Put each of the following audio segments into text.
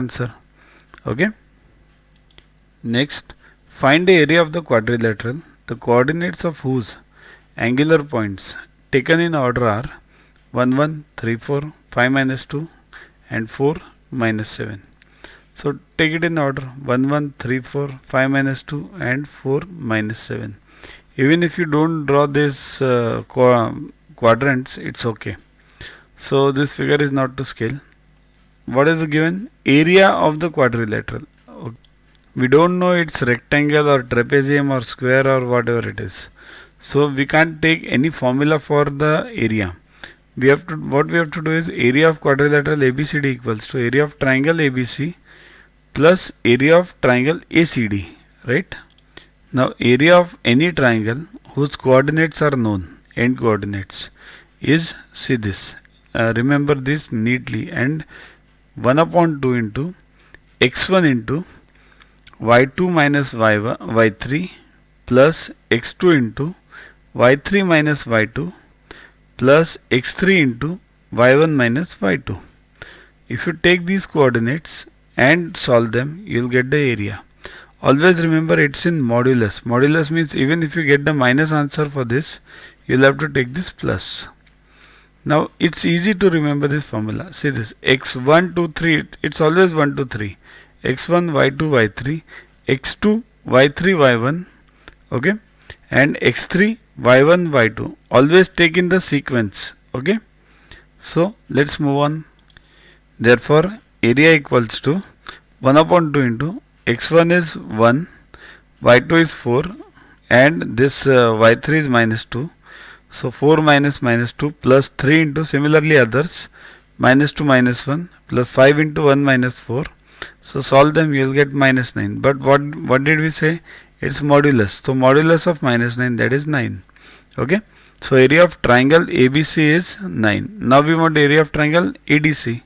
answer. Okay. Next, find the area of the quadrilateral, the coordinates of whose angular points taken in order are 1, 1, 3, 4, 5 minus 2 and 4 minus 7. So take it in order 1, 1, 3, 4, 5 minus 2 and 4 minus 7. Even if you don't draw this quadrants, it's okay. So this figure is not to scale. What is given? Area of the quadrilateral. Okay. We don't know it's rectangle or trapezium or square or whatever it is. So we can't take any formula for the area. What we have to do is area of quadrilateral ABCD equals to area of triangle ABC plus area of triangle ACD, right? Now area of any triangle whose coordinates are known, end coordinates, is, see this, remember this neatly, and 1 upon 2 into x1 into y2 minus y3 plus x2 into y3 minus y2 plus x3 into y1 minus y2. If you take these coordinates and solve them, you will get the area. Always remember it's in modulus. Modulus means even if you get the minus answer for this, you will have to take this plus. Now it's easy to remember this formula. See this, x1, 2, 3, it's always 1, 2, 3. x1, y2, y3, x2, y3, y1, okay, and x3, y1, y2. Always take in the sequence, okay. So let's move on. Therefore, area equals to 1 upon 2 into x1 is 1, y2 is 4, and this y3 is minus 2. So 4 minus minus 2 plus 3 into similarly others, minus 2 minus 1 plus 5 into 1 minus 4. So solve them, you will get minus 9. But what did we say? It's modulus. So modulus of minus 9, that is 9. Okay. So area of triangle ABC is 9. Now we want area of triangle ADC.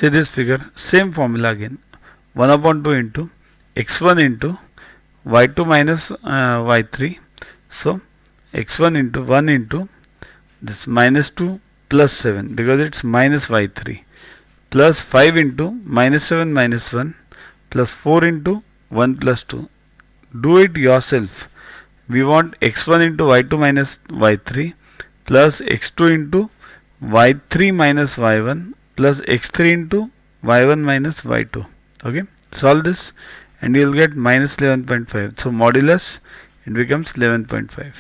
See this figure, same formula again. 1 upon 2 into x1 into y2 minus y3. So x1 into 1 into this minus 2 plus 7 because it's minus y3 plus 5 into minus 7 minus 1 plus 4 into 1 plus 2. Do it yourself. We want x1 into y2 minus y3 plus x2 into y3 minus y1 plus x3 into y1 minus y2. Okay, solve this and you will get minus 11.5. So modulus, it becomes 11.5.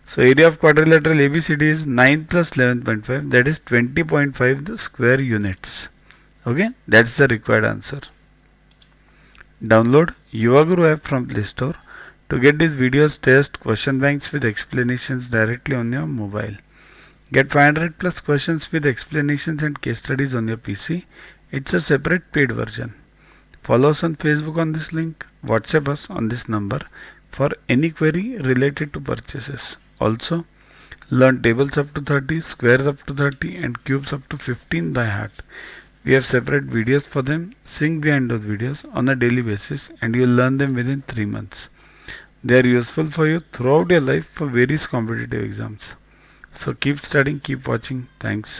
So area of quadrilateral ABCD is 9 plus 11.5, that is 20.5 square units. Okay, that's the required answer. Download Yuvaguru app from Play Store to get these videos, test, question banks with explanations directly on your mobile. Get 500 plus questions with explanations and case studies on your PC. It's a separate paid version. Follow us on Facebook on this link. WhatsApp us on this number for any query related to purchases. Also, learn tables up to 30, squares up to 30 and cubes up to 15 by heart. We have separate videos for them. Sing behind those videos on a daily basis and you will learn them within 3 months. They are useful for you throughout your life for various competitive exams. So keep studying, keep watching. Thanks.